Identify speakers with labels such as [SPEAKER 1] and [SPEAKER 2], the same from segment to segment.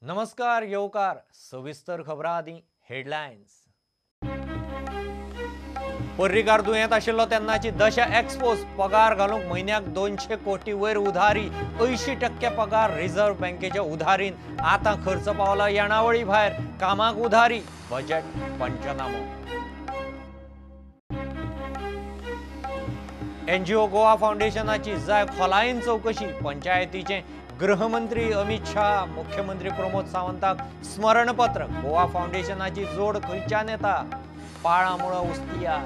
[SPEAKER 1] नमस्कार येवकार सविस्तर खबरां आदी हेडलायन्स। पर्रीकार दुयेंत आशिल्लो तेन्नाची दशा एक्सपोज पगार घालूंक म्हयन्याक 200 कोटी वयर उधारी 80% पगार रिझर्व्ह बँकेच्या उधारीन आतां खर्च पावला येणावळी भायर कामाक उधारी बजेट पंचनामो। एनजीओ गोवा फाउंडेशनाची जाय खोलायेन चौकशी पंचायतीचे गृहमंत्री अमित शाह मुख्यमंत्री प्रमोद सावंताक स्मरणपत्र गोवा फाउंडेशनाची जोड खंयच्यान येता पाळामुळो उस्तिया।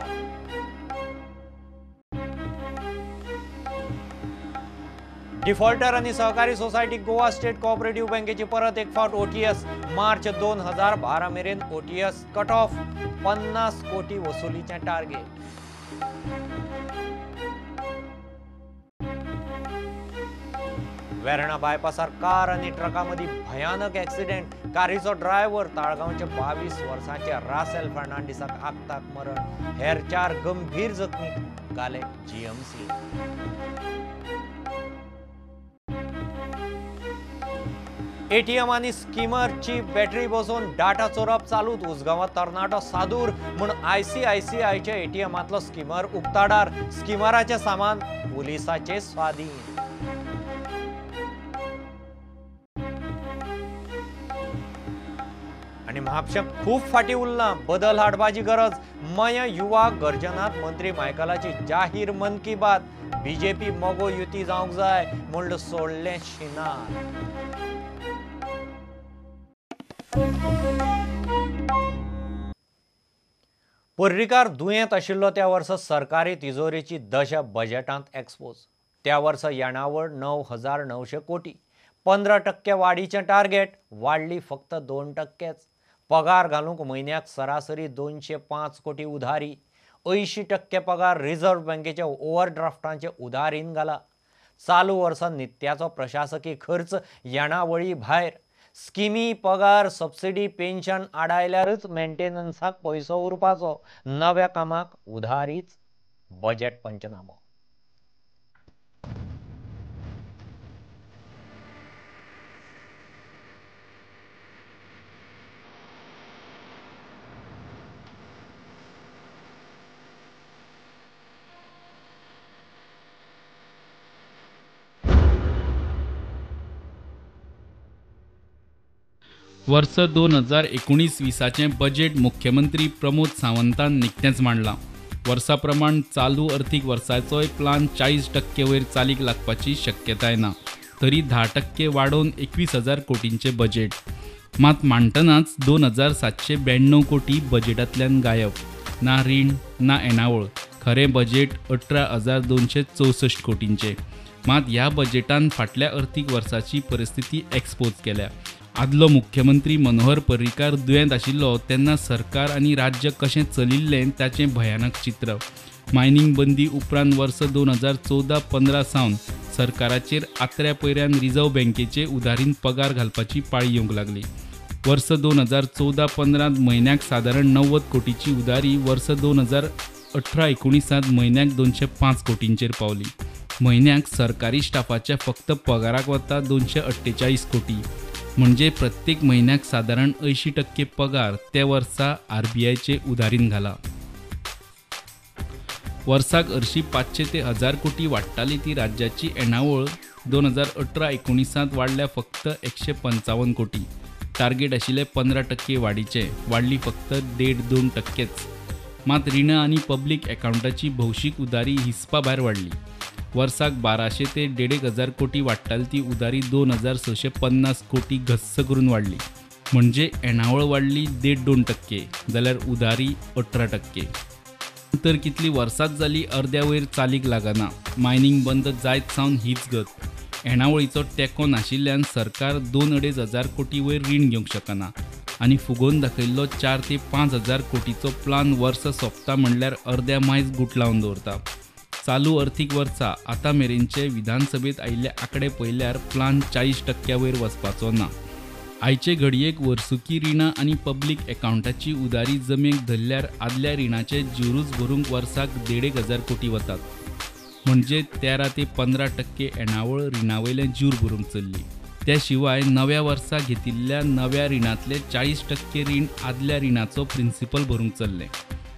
[SPEAKER 1] डिफॉल्टर आणि सहकारी सोसायटी गोवा स्टेट कोऑपरेटिव्ह बँकेची परत एक फावट ओटीएस मार्च 2012 मेरेन ओटीएस कट ऑफ 50 कोटी वसुलीचे टार्गेट। वेर्णा बायपासार कार आणि ट्रकामदी भयानक ऍक्सिडेंट कारीचो ड्रायव्हर ताळगावचे 22 वर्षांचे रासेल फर्नांडिसाक आगताक मरण हेर 4 गंभीर जखमी घाले जीएमसी। एटीएम आणि स्कीमरची बॅटरी बसवून डाटा चोरप चालूच उसगांवात तरणाटो सादूर म्हूण आयसीआयसीआयच्या एटीएमांतलो स्कीमर उक्ताडार स्कीमराचे सामान पुलिसाचे स्वाधीन। आणि म्हापशां खूप फाटी उरला बदल हाडपाची गरज मय युवा गर्जनात मंत्री मायकलाची जाहीर मन की बात बीजेपी मोगो युती जावंक जाय म्हूण सोडलें शिनार। पर्रीकार दुयेंत आशिल्लो त्या वर्सा सरकारी तिजोरीची दशा बजेटांत एक्सपोज त्या वर्सा येणावळ 9,900 कोटी 15% वाडीचें टार्गेट वाडली फक्त 2%च। पगार घालूंक म्हयन्याक सरासरी 205 कोटी उधारी 80% पगार रिझर्व्ह बँकेच्या ओव्हरड्राफ्टांचे उधारीन घाला। चालू वर्सा नित्याचो प्रशासकी खर्च येणावळी भायर स्किमी पगार सबसिडी पेन्शन आडायल्यारच मेंटेनन्साक पैसो उरपाचो नव्या कामाक उधारीच बजेट पंचनामो।
[SPEAKER 2] वर्ष 2019-20चे बजेट मुख्यमंत्री प्रमोद सावंतान निकतेच मांडला। वर्सा प्रमाण चालू अर्थीक वर्साचोय प्लान 40% वयर चालीक लागपाची शक्यताय ना, तरी 10% वाडोवन 21,000 कोटींचे बजेट। मात मांडटनाच 2,792 कोटी बजेटांतल्यान गायब। ना रीण ना येणावळ, खरें बजेट 18,264 कोटींचे। मात ह्या बजेटान फाटल्या अर्थीक वर्साची परिस्थिती एक्सपोज केल्या। आदलो मुख्यमंत्री मनोहर पर्रीकार दुयेंत आशिल्लो तेन्ना सरकार आनी राज्य कशें चलिल्लें ताचें भयानक चित्र। मायनिंग बंदी उपरांत वर्स 2014-15 सावन सरकाराचेर आत्र्या पयऱ्यान रिझर्व्ह बँकेचे उधारीन पगार घालपाची पाळी येवंक लागली। वर्स 2014-15 म्हयन्याक सादारण 90 कोटीची उधारी वर्स 2018-19 म्हयन्याक 205 कोटींचेर पावली। म्हयन्याक सरकारी स्टाफाच्या फक्त पगाराक वता 248 कोटी, म्हणजे प्रत्येक म्हयन्याक सादारण 80% पगार त्या वर्सा आरबीआयचे उधारीन घाला। वर्साक 500 ते 1000 कोटी वाडटाली ती राज्याची येणावळ 2018-19 वाडल्या फक्त 155 कोटी। टार्गेट आशिल्ले 15% वाडीचे, वाडली फक्त 1.5-2%च। मात रिणां आनी पब्लीक अकाउंटाची भौशीक उधारी हिस्पा भायर वाडली। वर्साक 1200 ते 1,500 कोटी वाडटाली ती उधारी 2,650 कोटी घस्स करून वाडली, म्हणजे येणावळ वाडली 1.5-2%, जाल्यार उधारी 18%। तर कितली वर्सात जाली अर्द्या वयर चालीक लागना। मायनिंग बंद जायत सावन हीच गत। येणावळीचो तेंको नाशिल्ल्यान सरकार 2,500 कोटी वयर रीण घेवंक शकना आनी फुगोवन दाखयल्लो 4 ते 5,000 कोटीचो प्लान वर्स सोंपता म्हणल्यार अर्द्या मायज गुट लावन दवरता। चालू अर्थीक वर्सा आतां मेरेनचे विधानसभेत आयिल्ले आंकडे पळयल्यार प्लान 40% वयर वचपाचो ना। आयचे घडयेक वर्सुकी रिणां आनी पब्लीक अकाउंटाची उधारी जमेक धरल्यार आदल्या रिणाचे जुरूच भरूंक वर्साक 1,500 कोटी वतात, म्हणजे 13 ते 15% येणावळ रिणावयलें जूर भरूंक चल्ली। त्या शिवाय नव्या वर्सा घेतिल्ल्या नव्या रिणांतले 40% रीण आदल्या रिणाचो प्रिन्सिपल भरूंक चल्ले.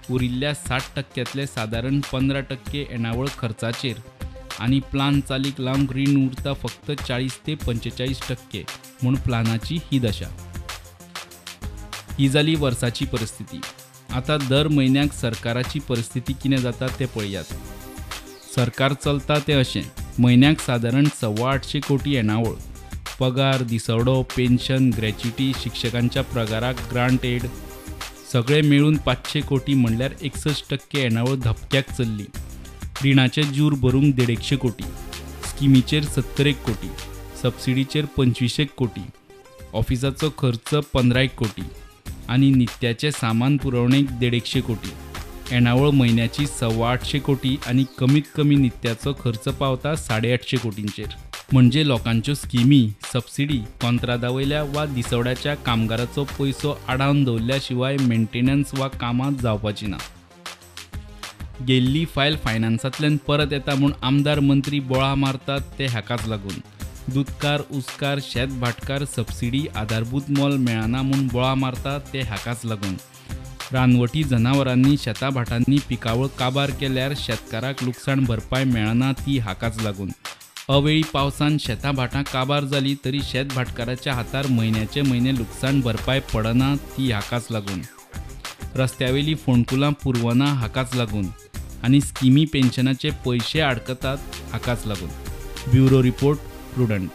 [SPEAKER 2] उरिल्ल्या 60%तले सादारण 15% येणावळ खर्चाचेर आनी प्लान चालीक लावंक रीण उरता फक्त 40 ते 45% म्हूण प्लानाची ही दशा. ही जाली वर्साची परिस्थिती. आता दर म्हयन्याक सरकाराची परिस्थिती कितें जाता तें पळयात. सरकार चलता तें अशें. म्हयन्याक सादारण 825 कोटी येणावळ. पगार, दिसवडो, पेन्शन, ग्रॅच्युटी, शिक्षकांच्या पगाराक ग्रांट एड सगळे मेळून 500 कोटी म्हणल्यार 61% येणावळ धपक्याक चल्ली. रिणाचे जूर भरूंक 150 कोटी, स्किमीचेर 70 कोटी, सबसिडीचेर 25 कोटी, ऑफिसाचो खर्च 15 कोटी आनी नित्याचे सामान पुरवणेक 150 कोटी. येणावळ म्हयन्याची 825 कोटी आनी कमीत कमी नित्याचो खर्च पावता 850 कोटींचेर. म्हणजे लोकांच्यो स्किमी, सबसिडी, कंत्रादावयल्या वा दिसवड्याच्या कामगाराचो पयसो आडावन दवरल्या शिवाय मेंटेनन्स वा कामां जावपाची ना. गेल्ली फायल फायनान्सांतल्यान परत येता म्हूण आमदार मंत्री बोळा मारतात ते हाकाच लागून. दुधकार, उसकार, शेत भाटकार सबसिडी, आधारभूत मोल मेळना म्हूण बोळा मारतात ते हाकाच लागून. रानवटी जनावरांनी शेता भाटांनी पिकावळ काबार केल्यार शेतकाराक लुकसाण भरपाय मेळना ती हाकाच लागून. अवेळी पावसान शेता भाटां काबार जाली तरी शेत भाटकाराच्या हातार म्हयन्याचे म्हयने लुकसाण भरपाय पडना ती हाकाच लागून. रस्त्यावेली फोंडकुलां पुरवना हाकाच लागून आनी स्किमी पेन्शनाचे पयशे आडकतात हाकाच लागून. Bureau report, Prudent.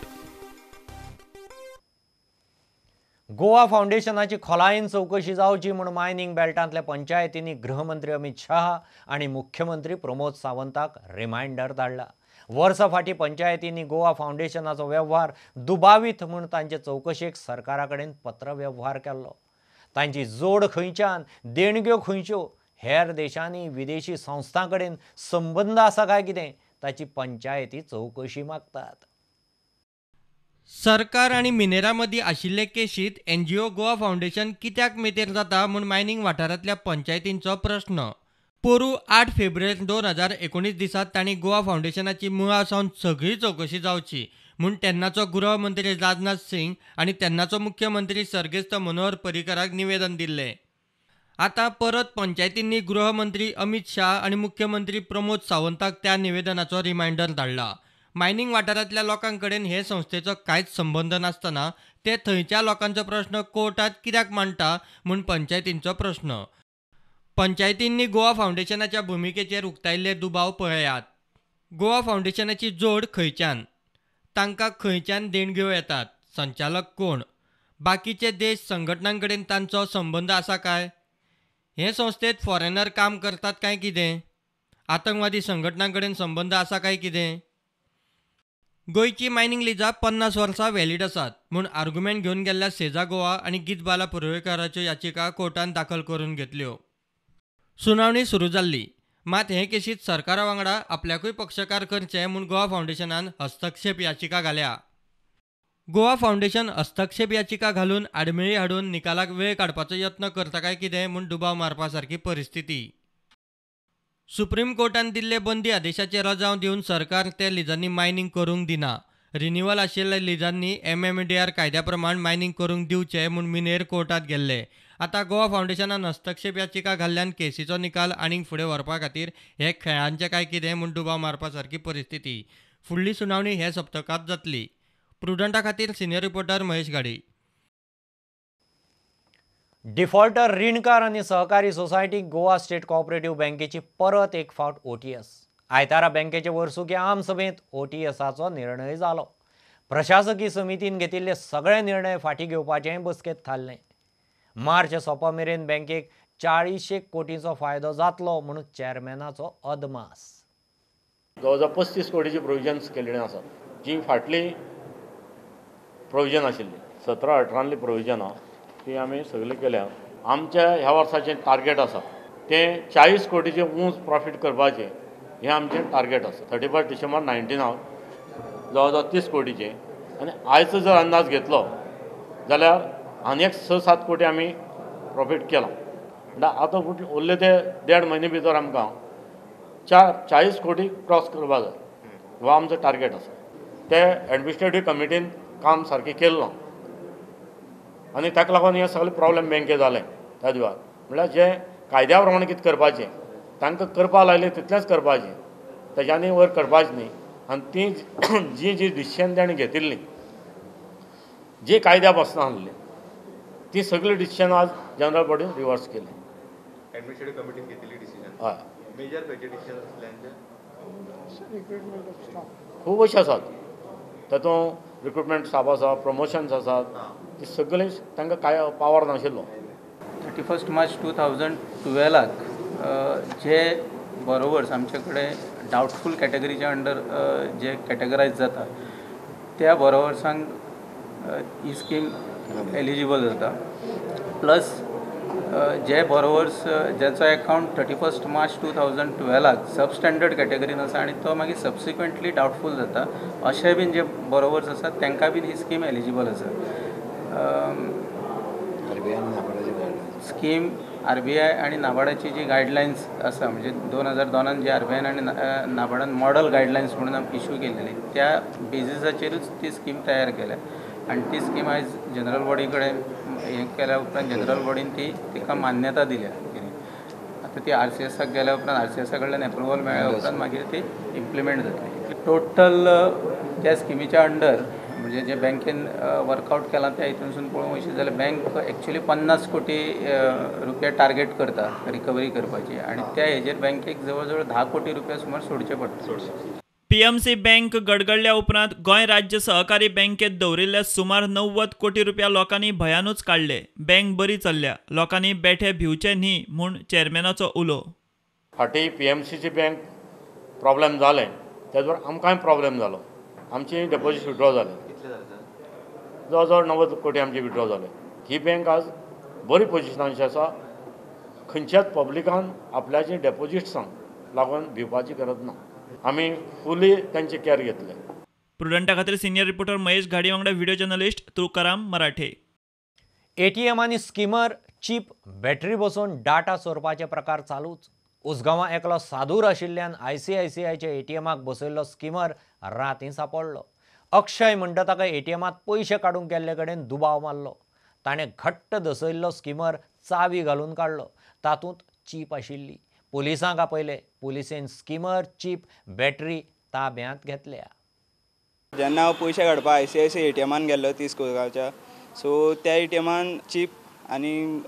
[SPEAKER 1] गोवा फाउंडेशनाची खोलायेन चौकशी जावची म्हूण मायनिंग बेल्टांतल्या पंचायतींनी गृहमंत्री अमित शाह आनी मुख्यमंत्री प्रमोद सावंताक रिमायंडर धाडला. वर्सा फाटीं पंचायतींनी गोवा फाउंडेशनाचो वेव्हार दुबावीत म्हूण तांचे चौकशेक सरकारा कडेन पत्र व्यवहार केल्लो. तांची जोड खंयच्यान, देणग्यो खंयच्यो, हेर देशांनी विदेशी संस्थां कडेन संबंद आसा काय कितें ताची पंचायती चौकशी मागतात.
[SPEAKER 3] सरकार आणि मिनेरा मदीं आशिल्ले केशींत NGO गोवा फाउंडेशन कित्याक मेतेर जाता म्हूण मायनिंग वाठारांतल्या पंचायतींचो प्रश्न. पोरू 8 फेब्रुवारी 2019 दिसात तांणी गोवा फाउंडेशनाची मुळासावन सगळी चौकशी जावची म्हूण तेन्नाचो गृहमंत्री राजनाथ सिंग आनी तेन्नाचो मुख्यमंत्री सर्गेस्त मनोहर पर्रीकाराक निवेदन दिल्लें. आता परत पंचायतींनी गृहमंत्री अमित शाह आनी मुख्यमंत्री प्रमोद सावंताक त्या निवेदनाचो रिमायंडर धाडला. मायनिंग वाठारांतल्या लोकां कडेन हे संस्थेचो कांयच संबंद नासतना ते थंयच्या लोकांचो प्रश्न कोर्टात कित्याक मांडटा म्हूण पंचायतींचो प्रश्न. पंचायतींनी गोवा फाउंडेशनाच्या भुमिकेचेर उक्तायिल्ले दुबाव पळयात. गोवा फाउंडेशनाची जोड खंयच्यान, तांकां खंयच्यान देणग्यो येतात, संचालक कोण, बाकीचे देश संघटनां कडेन तांचो संबंद आसा काय, हे संस्थेत फॉरेनर काम करतात काय कितें, आतंकवादी संघटनां कडेन संबंद आसा काय कितें. गोंयची मायनिंग लिजा 50 वर्सां व्हॅलीड आसात म्हूण आर्ग्युमेंट घेवन गेल्ल्या सेजा गोवा आनी गीतबाला पुर्वेकाराच्यो याचिका कोर्टान दाखल करून घेतल्यो. सुनावणी सुरू जाल्ली. मात हे केशींत सरकारा वांगडा आपल्याकूय पक्षकार करचे म्हूण गोवा फाउंडेशनान हस्तक्षेप याचिका घाल्या. गोवा फाउंडेशन हस्तक्षेप याचिका घालून आडमेळी हाडून निकालाक वेळ काडपाचो यत्न करता काय कितें म्हूण दुबाव मारपा सारकी परिस्थिती. सुप्रीम कोर्टान दिल्ले बंदी आदेशाचेर रजाव दिवन सरकार ते लिजांनी मायनिंग करूंक दिना. रिन्युअल आशिल्ल्या लिजांनी MMDR कायद्या प्रमाण मायनिंग करूंक दिवचे म्हूण मिनेर कोर्टात गेल्ले. आता गोवा फाउंडेशनान हस्तक्षेप याचिका घाल्ल्यान केसीचो निकाल आनीक फुडें व्हरपा खातीर हे खेळांचे काय कितें म्हूण दुबाव मारपा सारकी परिस्थिती. फुडली सुनावणी हे सप्तकांत जातली. प्रुडंटा खातीर सिनियर रिपोर्टर महेश गाडी.
[SPEAKER 1] डिफॉल्टर रीणकार आनी सहकारी सोसायटी गोवा स्टेट कोऑपरेटिव्ह बँकेची परत एक फावट OTS. आयतारा बँकेचे वर्सुकी आम सभेत OTSाचो निर्णय जालो. प्रशासकी समितीन घेतिल्ले सगळे निर्णय फाटीं घेवपाचेंय बसकेंत थारलें. मार्च सोंपा मेरेन बँकेक 40 कोटींचो फायदो जातलो म्हणून चेअरमॅनाचो अदमास.
[SPEAKER 4] जवळजवळ 35 कोटीची प्रोविजन्स केल्लीं आसात, जी फाटली प्रोविजन आशिल्ली 17-18 प्रोविजनां ती आमी सगळी केल्या. आमच्या ह्या वर्साचें टार्गेट आसा तें 40 कोटीचें उंच प्रॉफीट करपाचें हें आमचें टार्गेट आसा. 31 डिसेंबर 19 जवळजवळ 30 कोटीचें. आनी आयचो जर अंदाज घेतलो जाल्यार आनी एक 6-7 कोटी आमी प्रॉफीट केलां. आतां उरले ते 1.5 म्हयने भितर आमकां 40 कोटी क्रॉस करपा जाय हो आमचो टार्गेट आसा. ते एडमिनिस्ट्रेटीव कमिटीन काम सारकें केल्लो ना आनी ताका लागून हे सगळे प्रॉब्लेम बँके जाले त्या दिवार म्हळ्यार जे कायद्या प्रमाणे कितें करपाचें तांकां करपा लायलें तितलेंच करपाचें तेज्यानी वयर करपाचें न्ही आनी ती जी डिसिशन तेणें घेतिल्ली जी कायद्या बसना आसली ती सगळी डिसिशन आज जनरल बॉडीन रिवर्स केली.
[SPEAKER 5] एडमिनिस्ट्रेटिव्ह कमिटीन घेतिल्ली डिसिजन
[SPEAKER 4] हय
[SPEAKER 5] मेजर खंयचे डिसिजन आसल्यांचे
[SPEAKER 4] खूब अशें आसात तातूंत रिक्रुटमेंट स्टाफ आसा प्रमोशन्स आसात ती सगळी तांकां काय पावर नाशिल्लो.
[SPEAKER 6] 31 मार्च 2012 जे बरोवर्स आमचे कडेन डावटफूल कॅटेगरीच्या अंडर जे कॅटेगरायज जाता त्या बरोवर्सांक ही स्कीम एलिजिबल जाता. प्लस जे बरोवर्स ज्याचो अकाउंट 31 मार्च 2012 सबस्टँडर्ड कॅटेगरीन आसा आनी तो मागीर सबसिक्वेंटली डावटफूल जाता अशे बीन जे बरोवर्स आसात तांकां बीन ही स्कीम एलिजिबल आसा. स्कीम RBI आणि नाबार्डाची जी गायडलायन्स आसा म्हणजे 2002 जी RBI आणि नाबार्डान मॉडल गायडलायन्स म्हणून इश्यू केलेली त्या बेजिसाचेरूच ती स्कीम तयार केल्या आणि ती स्कीम आयज जनरल बॉडी कडेन हे केल्या उपरांत जनरल बॉडीन तिका मान्यता दिल्या. आता ती RCSक गेल्या उपरांत RCSा कडल्यान एप्रुवल मेळ्ळ्या उपरांत मागीर ती इम्प्लिमेंट जातली. टोटल त्या स्किमीच्या अंडर म्हणजे जे बँकेन वर्कआउट केलां त्या हितूनसून पळोवंक वयशी जाल्यार बँक एक्चुअली 50 कोटी रुपया टार्गेट करता रिकवरी करपाची आणि त्या हेजेर बँकेक जवळ जवळ 10 कोटी रुपया सुमार सोडचे पडटा.
[SPEAKER 7] PMC बँक गडगडल्या उपरांत गोंय राज्य सहकारी बँकेत दवरिल्ले सुमार 90 कोटी रुपया लोकांनी भयानूच काडले. बँक बरी चल्ल्या, लोकांनी बेठे भिवचे न्ही म्हूण चेअरमॅनाचो उलो.
[SPEAKER 4] फाटीं PMCची बँक प्रॉब्लेम जालें त्याच बरोबर आमकांय प्रॉब्लेम जालो. आमची डेपॉझीट विड्रॉ जालें जवळ जवळ 90 कोटी आमची विड्रॉ जाले. ही बँक आज बरी पोजिशनाची आसा. खंयच्याच पब्लिकान आपल्याची डेपॉझिट्सांक लागून भिवपाची गरज ना. आमी फुली तांची केअर घेतले.
[SPEAKER 7] प्रुडंटा खातीर सिनियर रिपोर्टर महेश घाडी वांगडा व्हिडिओ जर्नलिस्ट तुकाराम मराठे.
[SPEAKER 1] ATM आनी स्किमर चीप बॅटरी बसोवन डाटा चोरपाचे प्रकार चालूच. उसगांवां एकलो सादूर आशिल्ल्यान ICICIच्या ATMाक बसयल्लो स्किमर रातीं सांपडलो. अक्षय म्हणटा ताका ATMांत पयशे काडूंक गेल्ले कडेन दुबाव मारलो. ताणें घट्ट दसयल्लो स्किमर चावी घालून काडलो. तातूंत चीप आशिल्ली. पुलिसांक आपयले. पुलिसेन स्किमर चीप बॅटरी ताब्यांत घेतल्या.
[SPEAKER 8] जेन्ना हांव पयशे काडपाक ICICI ATMान गेल्लो तिस्कोगांवच्या सो त्या ATMान चीप आनी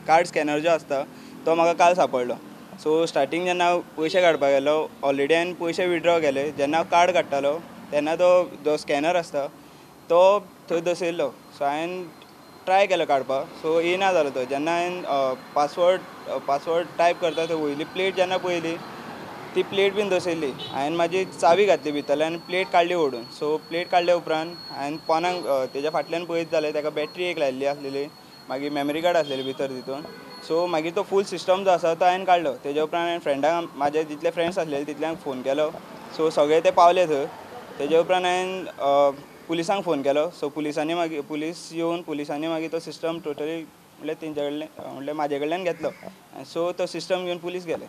[SPEAKER 8] कार्ड स्कॅनर जो आसता तो म्हाका काल सांपडलो. सो स्टार्टींग जेन्ना हांव पयशे काडपाक गेलो ऑलरेडी हांवें पयशे विड्रॉ केले. जेन्ना हांव कार्ड काडटालो तेन्ना जो स्कॅनर आसता तो थंय दसयल्लो. सो हांवें ट्राय केलो काडपाक सो येना जालो तो. जेन्ना हांवें पासवर्ड टायप करता थंय वयली प्लेट जेन्ना पयली ती प्लेट बीन दसयल्ली. हांवें म्हाजी चावी घातली भितरल्यान आनी प्लेट काडली ओडून. सो प्लेट काडल्या उपरांत हांवें पोनाक तेज्या फाटल्यान पळयत जालें ताका बॅटरी एक लायिल्ली आसलेली मागीर मेमरी कार्ड आसलेली भितर तितून. सो मागीर तो फूल सिस्टम जो आसा तो हांवें काडलो. तेज्या उपरांत हांवें फ्रेंडांक म्हाजे जितले फ्रेंड्स आसलेले तितल्यांक फोन केलो. सो सगळे ते पावले थंय. तेज्या उपरांत हांवें पुलिसांक फोन केलो. सो पुलीस येवन पुलिसांनी मागीर तो सिस्टम टोटली म्हणल्यार तेंच्या कडल्यान म्हणल्यार म्हाजे कडल्यान घेतलो. सो तो सिस्टम घेवन पुलीस गेले.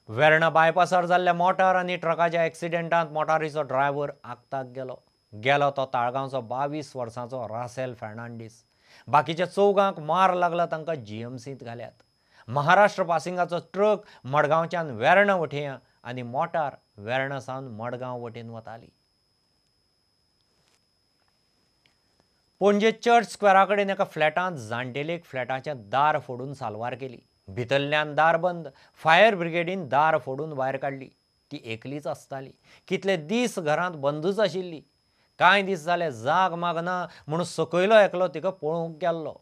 [SPEAKER 1] वेर्णा बायपासार जाल्ल्या मोटार आनी ट्रकाच्या एक्सिडेंटांत मोटारीचो ड्रायव्हर आगताक गेलो तो ताळगांवचो 22 वर्सांचो रासेल फेर्नांडीस. बाकीच्या चौगांक मार लागला तांकां GMCंत घाल्यात. महाराष्ट्र पासिंगाचो ट्रक मडगांवच्यान वेर्णा वटेन आनी मोटार वेर्णा सावन मडगांव वटेन वताली. पणजे चर्च स्क्वेरा कडेन एका फ्लॅटांत जाण्टेलेक फ्लॅटाचें दार फोडून सालवार केली. भितरल्यान दार बंद. फायर ब्रिगेडीन दार फोडून भायर काडली. ती एकलीच आसताली. कितले दीस घरांत बंदूच आशिल्ली. कांय दीस जाले जाग माग ना म्हणून सकयलो एकलो तिका पळोवंक गेल्लो.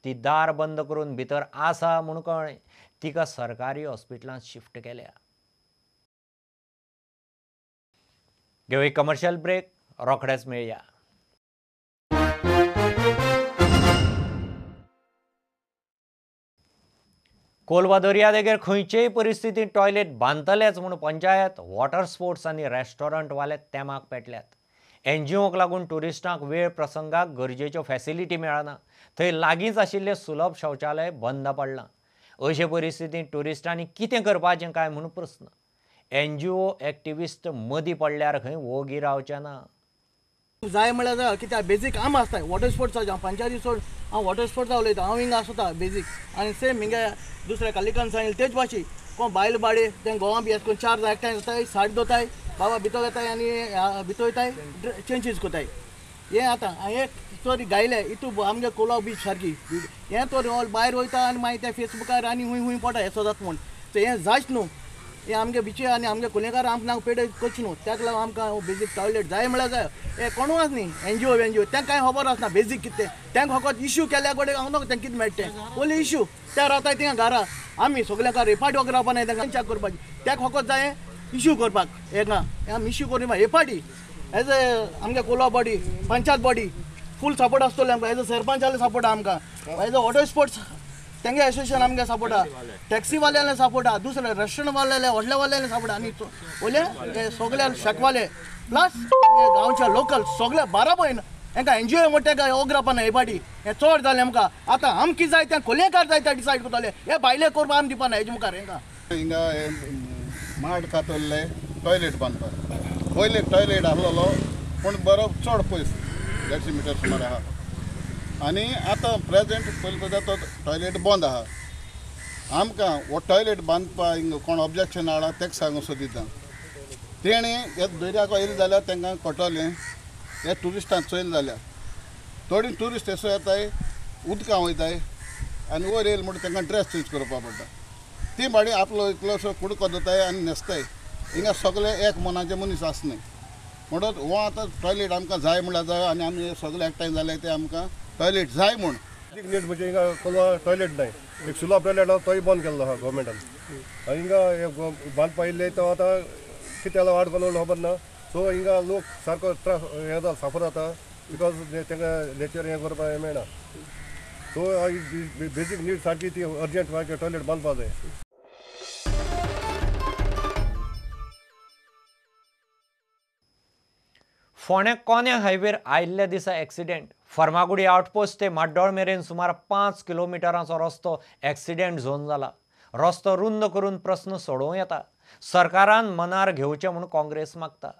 [SPEAKER 1] ती दार बंद करून भितर आसा म्हूण कळ्ळें. तिका सरकारी हॉस्पिटलांत शिफ्ट केल्या. घेवया एक कमर्शियल ब्रेक. रोखडेच मेळया. कोलवा दर्यादेगेर खंयचेय परिस्थितींत टॉयलेट बांदतलेच म्हूण पंचायत वॉटर स्पोर्ट्स आनी रेस्टॉरंटवाले तेमाक पेटल्यात. NGOक लागून ट्युरिस्टांक वेळ प्रसंगाक गरजेच्यो फॅसिलिटी मेळना. थंय लागींच आशिल्लें सुलभ शौचालय बंद पडलां. अशे परिस्थितीत ट्युरिस्टांनी कितें करपाचें काय म्हणून प्रस्न. NGO एक्टिविस्ट मदीं पडल्यार खंय वोगी रावचें ना.
[SPEAKER 9] जाय म्हळ्यार जाय कित्याक बेजीक आम आसता वॉटर स्पोर्ट्साचे हांव पंचायती सोड हांव वॉटर स्पोर्ट्सा उलयता हांव हिंगा आसता बेजीक आनी सेम हिंगा दुसऱ्या कालिकान सांगिल्लें तेच भाशेन कोण बायल बाडे तें गोवा बी करून 4 जाण एकठांय जाताय साडी दोताय बाबा भितर येताय आनी भितर वयताय चेंजीस कोताय. हें आतां हे स्टोरी गायले हितू आमगे कोलाव बीच सारकी हें तर भायर वयता आनी मागीर ते फेसबुकार आनी खूंय पडटा हें सदांच म्हूण सो हें जायच न्हू. हे आमगे बिचे आनी आमगे कुलेकार आमकां पेड करची न्हू त्याक लागून आमकां बेजीक टॉयलेट जाय म्हळ्यार जाय. हे कोणूच न्ही NGO तांकां कांय खबर आसना बेजीक कितें तांकां फकत इश्यू केल्या कडेन हांव तांकां कितें मेळटें ओन्ली इश्यू ते रावताय थिंगा घरा आमी सगळ्यांक रेपाटी वगैरे रावपा न्हय तांकां चॅक करपाची ताका फकत जाय इश्यू करपाक हेका आमी इश्यू करून हे पार्टी एज ए आमगे कोला बॉडी पंचायत बॉडी फूल सपोर्ट आसतलो आमकां एज अ सरपंचाले सपोर्ट आमकां एज अ वॉटर स्पोर्ट्स तेंगे एसोसिएशन आमगे सपोर्ट आहा टॅक्सी वाल्याले सपोर्ट आहा दुसरे रेस्टॉरंट वाल्याले हॉटेल वाल्याले सपोर्ट आनी ओले सगळे शेकवाले प्लस गांवच्या लोकल सगळे 12 पॉयंट हांकां NGO मोठे काय ओग्रापा न्हय हे पाटी हें चड जालें आमकां आतां आम कितें जाय तें कोलेकार जाय तें डिसायड करतले हे भायले करपा आमी दिवपा न्हय हेजे मुखार हांकां
[SPEAKER 10] हिंगा माड कातरले टॉयलेट बांदपाक पयले टॉयलेट आसलेलो पूण बरो चड पयस 150 मिटर सुमार आहा आनी आतां प्रेजेंट पयलीं तो टॉयलेट बंद आहा. आमकां हो टॉयलेट बांदपाक हिंगा कोण ऑब्जेक्शन हाडा तेका सांगूं सोदिता. तेणी हे दर्याक येयले जाल्यार तांकां कटोलें हे ट्युरिस्टांक चोयले जाल्यार थोडी ट्युरिस्ट एसो येताय उदकां वयताय आनी वयर येयले म्हणून तांकां ड्रेस चेंज करपा पडटा. ती भाडी आपलो इतलोसो कुडको दोताय आनी न्हेसताय. हिंगा सगळे एक मनाचे मनीस आसनाय म्हणून हो आतां टॉयलेट आमकां जाय म्हळ्यार जाय आनी आमी सगळे एकठांय जाले ते आमकां टॉयलेट जाय म्हूण.
[SPEAKER 11] नीट म्हणजे हिंगा कोलो टॉयलेट नाही एक सुलभ टॉयलेट आसा तोय बंद केल्लो आहा गव्हर्मेंटान आनी हिंगा बांदपा येयले तो आतां कितें वाड कोलो खबर ना. सो हिंगा लोक सारको त्रास हे जाता सफर जाता बिकॉज तांकां नेचर हें करपा हें मेळना. सो बेजीक नीड सारकी ती अर्जंट मागीर टॉयलेट बांदपा जाय.
[SPEAKER 1] फोंड्या कोन्या हायवेर आयिल्ल्या दिसा एक्सिडेंट. फर्मागुडी आउटपोस्ट ते माड्डोळ मेरेन सुमार 5 किलोमिटरांचो रस्तो एक्सिडेंट झोन जाला. रस्तो रुंद करून प्रस्न सोडोवं येता. सरकारान मनार घेवचें म्हूण काँग्रेस मागता.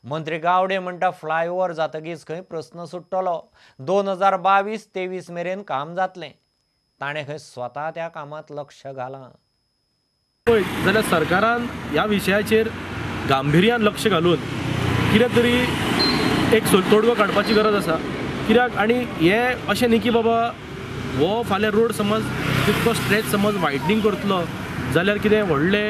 [SPEAKER 1] मंत्री गावडे म्हणटा फ्लायओव्हर जातकीच खंय प्रस्न सुट्टलो. 2022-23 मेरेन काम जातलें. ताणें खंय स्वता त्या कामांत लक्ष घालां.
[SPEAKER 12] जाल्यार सरकारान ह्या विशयाचेर गांभीर्यान लक्ष घालून कितें तरी एक तोडगो काडपाची गरज आसा. कित्याक आनी हें अशें न्ही की बाबा हो फाल्यां रोड समज तितको स्ट्रेच समज वायडनींग करतलो जाल्यार कितें व्हडले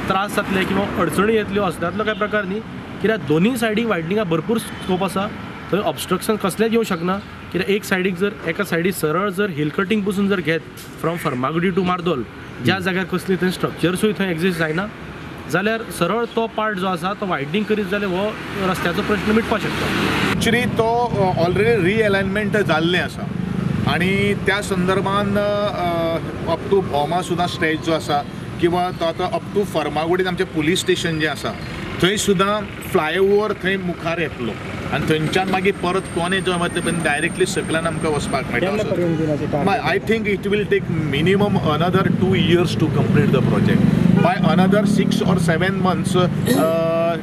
[SPEAKER 12] त्रास जातले किंवा अडचणी येतल्यो असल्यातलो काय प्रकार न्ही. कित्याक दोनूय सायडीक वायडनिंगाक भरपूर स्कोप आसा. थंय ऑब्स्ट्रक्शन कसलेंच येवं शकना. कित्याक एक सायडीक जर एका सायडीक सरळ जर हिल कटींग पसून जर घेत फ्रॉम फर्मागुडी टू मार्दोल ज्या जाग्यार कसली थंय स्ट्रक्चर्सूय थंय एक्जिस्ट जायना जाल्यार सरळ तो पार्ट जो आसा तो वायडनींग करीत जाल्यार हो रस्त्याचो प्रश्न मिटपाक शकता.
[SPEAKER 13] एक्चुली तो ऑलरेडी रिअलायनमेंट जाल्लें आसा आनी त्या संदर्भान अप टू बोमा सुद्दां स्ट्रेच जो आसा किंवा तो आतां अप टू फर्मागुडीन आमचें पुलीस स्टेशन जें आसा थंय सुद्दां फ्लायओव्हर थंय मुखार येतलो आनी थंयच्यान मागीर परत कोणे जो वता पण डायरेक्टली सकल्यान आमकां वचपाक मेळटा. I think it will take minimum another 2 years to complete the project. By another 6 or 7 months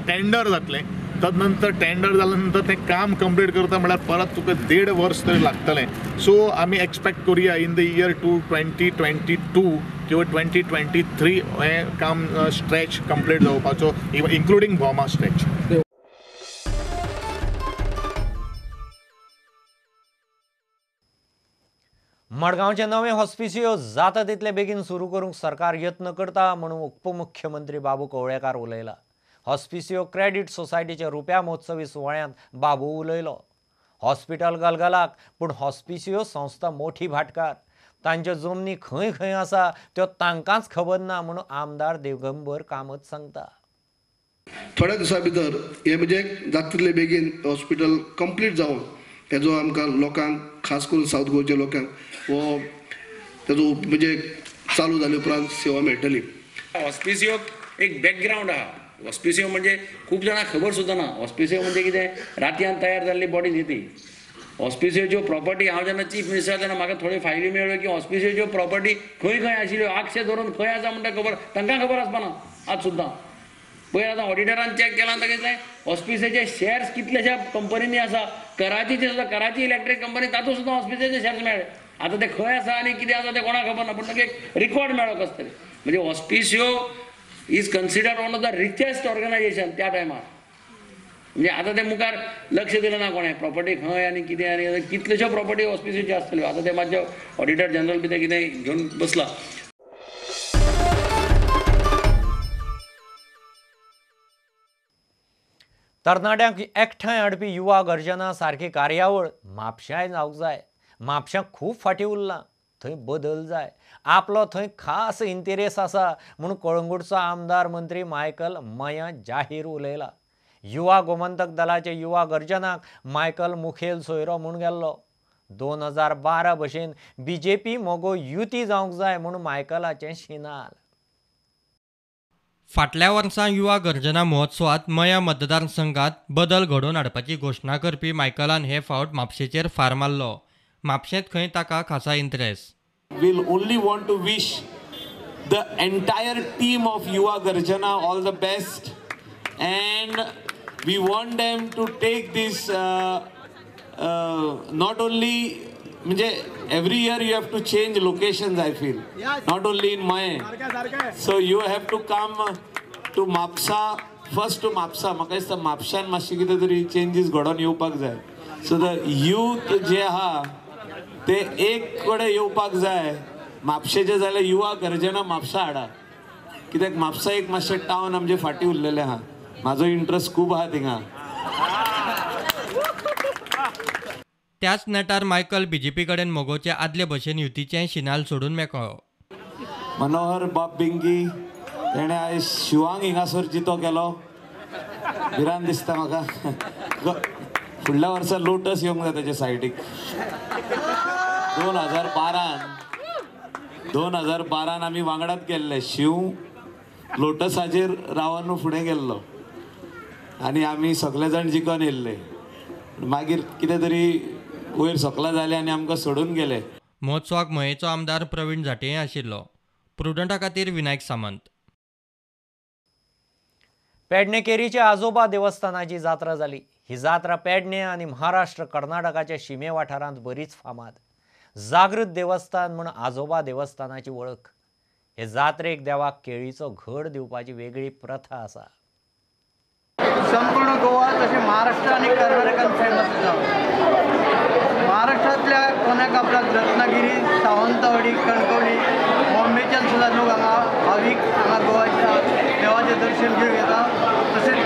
[SPEAKER 13] tender जातलें. तदनंतर टेंडर जाल्या नंतर तें काम कंप्लीट करता म्हळ्यार परत तुका 1.5 वर्स तरी लागतलें. सो आमी एक्सपेक्ट करुया इन द इयर 2022 किंवा 2023 हें काम स्ट्रेच कंप्लीट जावपाचो इन्क्लुडींग बोमा स्ट्रेच.
[SPEAKER 1] मडगांवचे नवे हॉस्पिसियो जाता तितले बेगीन सुरू करूंक सरकार यत्न करता म्हणून उपमुख्यमंत्री बाबू कवळेकार उलयला. हॉस्पिसियो क्रेडिट सोसायटीच्या रुप्या महोत्सवी सुवाळ्यांत बाबू उलयलो. हॉस्पिटल गलगलाक पूण हॉस्पिसियो संस्था मोठी भाटकार. तांच्यो जमनी खंय खंय आसा त्यो तांकांच खबर ना म्हणून आमदार दिगंबर कामत सांगता.
[SPEAKER 14] थोड्या दिसां भितर हे म्हणजे जाता तितले बेगीन हॉस्पिटल कंप्लीट जावन हेजो आमकां लोकांक खास करून सावथ गोंयच्या लोकांक हो तेजो म्हणजे चालू जाले उपरांत सेवा मेळटली.
[SPEAKER 15] हॉस्पिसियो एक बॅकग्रावंड आहा. हॉस्पिसियो म्हणजे खूब जाणांक खबर सुद्दां ना. हॉस्पिसियो म्हणजे कितें रातयान तयार जाल्ली बॉडी न्ही ती. ऑस्पिसियोच्यो प्रॉपर्टी हांव जेन्ना चीफ मिनिस्टर तेन्ना म्हाका थोड्यो फायली मेळ्ळ्यो की ऑस्पिसियोच्यो प्रॉपर्टी खंय खंय आशिल्ल्यो आगशे धरून खंय आसा म्हणटा खबर तांकां खबर आसपाना आज सुद्दां पयर आतां ऑडिटरान चॅक केलां ताका दिसलें ऑस्पिसियोचे शेअर्स कितलेशा कंपनींनी आसा कराचीचे सुद्दां कराची इलेक्ट्रीक कंपनी तातूंत सुद्दां ऑस्पिसियोचे शेअर्स मेळ्ळे आतां ते खंय आसा आनी कितें आसा तें कोणाक खबर ना पूण ताका एक रिकॉर्ड मेळ्ळो कसो तरी म्हणजे Hospicio is considered one of the richest organisation त्या टायमार म्हणजे आतां ते मुखार लक्ष दिलें ना कोणें प्रॉपर्टी खंय आनी कितें आनी कितल्योश्यो प्रॉपर्टी ऑस्पिसियोच्यो आसतल्यो आतां ते मातशे ऑडिटर जनरल बी ते कितें घेवन बसला.
[SPEAKER 1] तरणाट्यांक एकठांय हाडपी युवा गर्जना सारकी कार्यावळ म्हापशांय जावंक जाय. म्हापशां खूब फाटीं उरलां, थंय बदल जाय. आपलो थंय खास इंटरेस्ट आसा म्हूण कळंगूटचो आमदार मंत्री मायकल मया जाहीर उलयला. युवा गोमंतक दलाचे युवा गर्जनाक मायकल मुखेल सोयरो म्हूण गेल्लो. 2012 भशेन BJP मोगो युती जावंक जाय म्हूण मायकलाचें शिनाल.
[SPEAKER 3] फाटल्या वर्सा युवा गर्जना महोत्सवात मया मतदारसंघात बदल घडोवन हाडपाची घोशणा करपी मायकलान हे फावट म्हापशेचेर फार मारलो. म्हापशेंत खंय ताका खासा interest.
[SPEAKER 16] We'll only want to wish the entire team of Yuva Garjana all the best, and we want them to take this not only every year you have to change locations, I feel, not only in Maye, so you have to come to Mapsa, first to Mapsa. म्हाका दिसता म्हापशान मातशे कितें तरी changes घडोवन येवपाक जाय. So the youth जे आहा ते एक कडेन येवपाक जाय. म्हापशेचे जाल्यार युवा गर्जना म्हापसा हाडा, कित्याक म्हापसा एक मातशें टावन आमचे फाटीं उरलेलें आहा. म्हाजो इंट्रस्ट खूब आहा थिंगा.
[SPEAKER 3] त्याच नेटार मायकल BJP कडेन मोगोचे आदले भशेन युतीचें शिनाल सोडून मेकळो.
[SPEAKER 16] मनोहर बाब बिंगी तेणें आयज शिवांग हिंगासर जितो केलो. भिरांत दिसता म्हाका. फुडल्या वर्सा लोटस येवंक जाय तेजे सायडीक. 2012 आमी वांगडात गेल्ले. शिव लोटसाचेर रावन फुडें गेल्लो आनी आमी सगळे जाण जिखून येयल्ले. मागीर कितें तरी वयर सकला जालें आनी आमकां सोडून गेले.
[SPEAKER 3] महोत्सवाक मयेचो आमदार प्रवीण जाटेय आशिल्लो. प्रुडंटा खातीर विनायक सामंत.
[SPEAKER 1] पेडणेकेरीच्या आजोबा देवस्थानाची जात्रा जाली. ही जात्रा पेडणे आनी महाराष्ट्र कर्नाटकाच्या शिमे वाठारांत बरीच फामाद. जागृत देवस्थान म्हूण आजोबा देवस्थानाची वळख. हे जात्रेक देवाक केळीचो घड दिवपाची वेगळी प्रथा आसा.
[SPEAKER 9] संपूर्ण गोवा तशें महाराष्ट्र आनी कर्नाटकान फेमस आसा. महाराष्ट्रांतल्या कोण्याक आपल्याक रत्नागिरी, सावंतवाडी, कणकवली, बॉम्बेच्यान सुद्दां लोक हांगा भावीक हांगा गोवाच्या देवाचें दर्शन घेवंक येता. तशेंच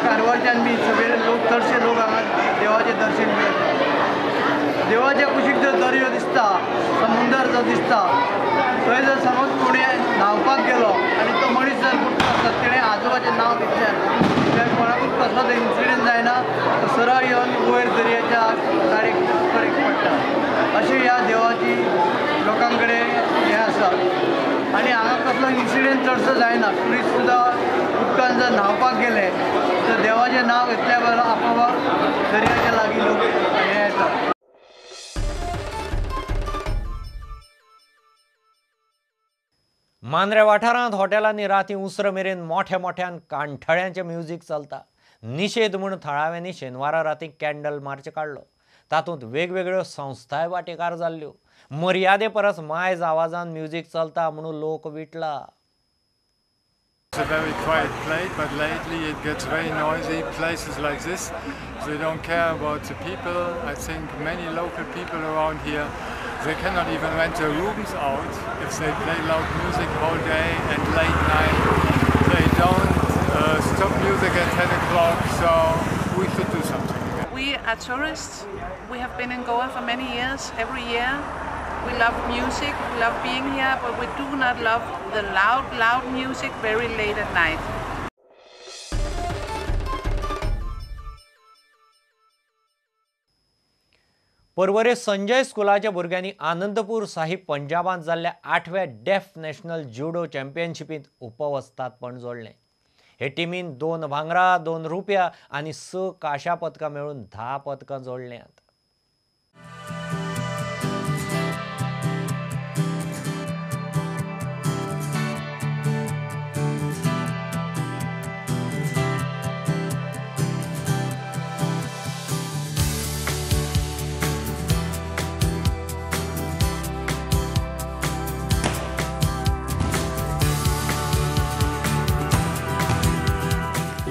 [SPEAKER 9] कारवारच्यान बी सगळे लोक चडशे लोक हांगा देवाचें दर्शन घेवंक येता. देवाच्या कुशीक जर दर्यो दिसता, समुंदर जो दिसता, थंय जर समज कोणें न्हांवपाक गेलो आनी तो मनीस जर बुडलो आसता तेणें आजोबाचें नांव घेतलें कित्याक कोणाकूच कसलो इन्सिडेंट जायना, तो सरळ येवन वयर दर्याच्या कडेक पडटा. अशें ह्या देवाची लोकां कडेन हें आसा. आनी हांगा कसलो इन्सिडेंट चडसो जायना. ट्युरिस्ट सुद्दां उदकान जर न्हांवपाक गेले तर देवाचें नांव घेतल्या बरोबर आपोआप दर्याच्या लागीं लोक हे येतात.
[SPEAKER 1] मांद्रे वाठारांत हॉटेलांनी राती उसर मेरेन मोठ्यान कांठळ्यांचें म्युजीक चलता. निशेध म्हूण थळाव्यांनी शेनवारा राती कॅन्डल मार्च काडलो. तातूंत वेगवेगळ्यो संस्थाय वांटेकार जाल्ल्यो. मर्यादे परस मायज आवाजान म्युजीक चलता म्हणून लोक विटला.
[SPEAKER 17] It's a very quiet place, but lately it gets very noisy. Places like this, they don't care about the people. I think many local people around here, they cannot even rent their rooms out if they play loud music all day and late night. They don't stop music at 10 o'clock, so we should do something.
[SPEAKER 18] We are tourists. We have been in Goa for many years, every year. We love music, we love being here, but we do not love the loud music very late at night.
[SPEAKER 1] परवरे Sanjay स्कुलाच्या भुरग्यांनी आनंदपूर साहिब पंजाबांत जाल्ल्या 8व्या डेफ national जुडो चॅम्पियनशिपींत उपवस्तादपण जोडलें. हे टिमीन 2 भांगरा, 2 रुपया आणि 6 काशा पदकां मेळून 10 पदकां जोडल्यात.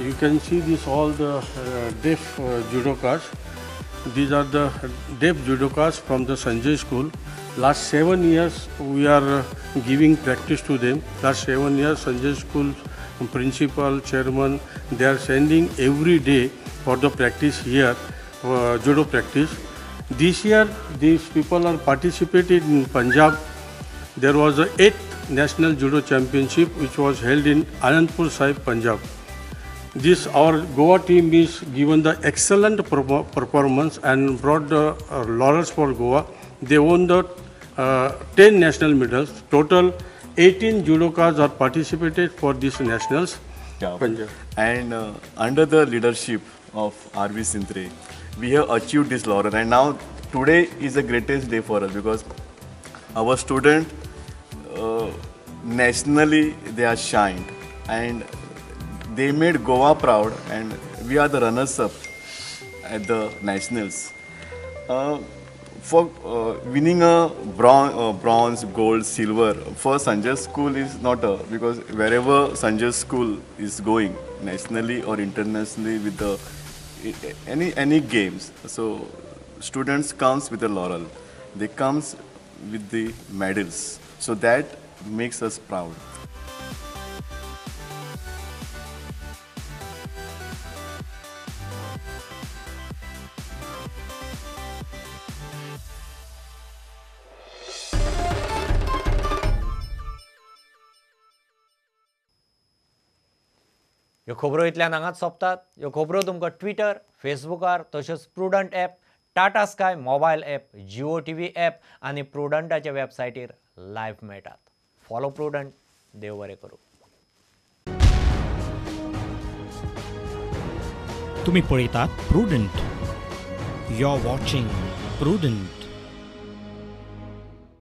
[SPEAKER 19] You can see this all the deaf judokas. These are the deaf judokas from the Sanjay School. Last 7 years we are giving practice to them. Last 7 years Sanjay School principal, chairman, they are sending every day for the practice here, judo practice. This year these people are participated in Punjab. There was a 8th National Judo Championship which was held in Anandpur Sahib, Punjab. This our Goa team is given the excellent performance and brought the laurels for Goa. They won the 10 national medals. Total 18 judokas are participated for these nationals.
[SPEAKER 20] Punjab. And under the leadership of R.V. Sintre, we have achieved this laurel. And now today is the greatest day for us because our student nationally they are shined and they made Goa proud, and we are the runners-up at the nationals. For winning a bronze, gold, silver for Sanjay School is not a, because wherever Sanjay School is going nationally or internationally with the any games, so students comes with a laurel, they comes with the medals, so that makes us proud.
[SPEAKER 1] ह्यो खबरो इतल्यान हांगाच सोंपतात. ह्यो खबरो तुमकां Twitter, फेसबुकार तशेंच Prudent app, Tata Sky mobile app, Jio TV app आनी प्रुडंटाच्या वेबसायटीर लायव्ह मेळटात. Follow Prudent. देव बरें करूं.
[SPEAKER 21] तुम्ही पळयतात Prudent. You are watching prudent.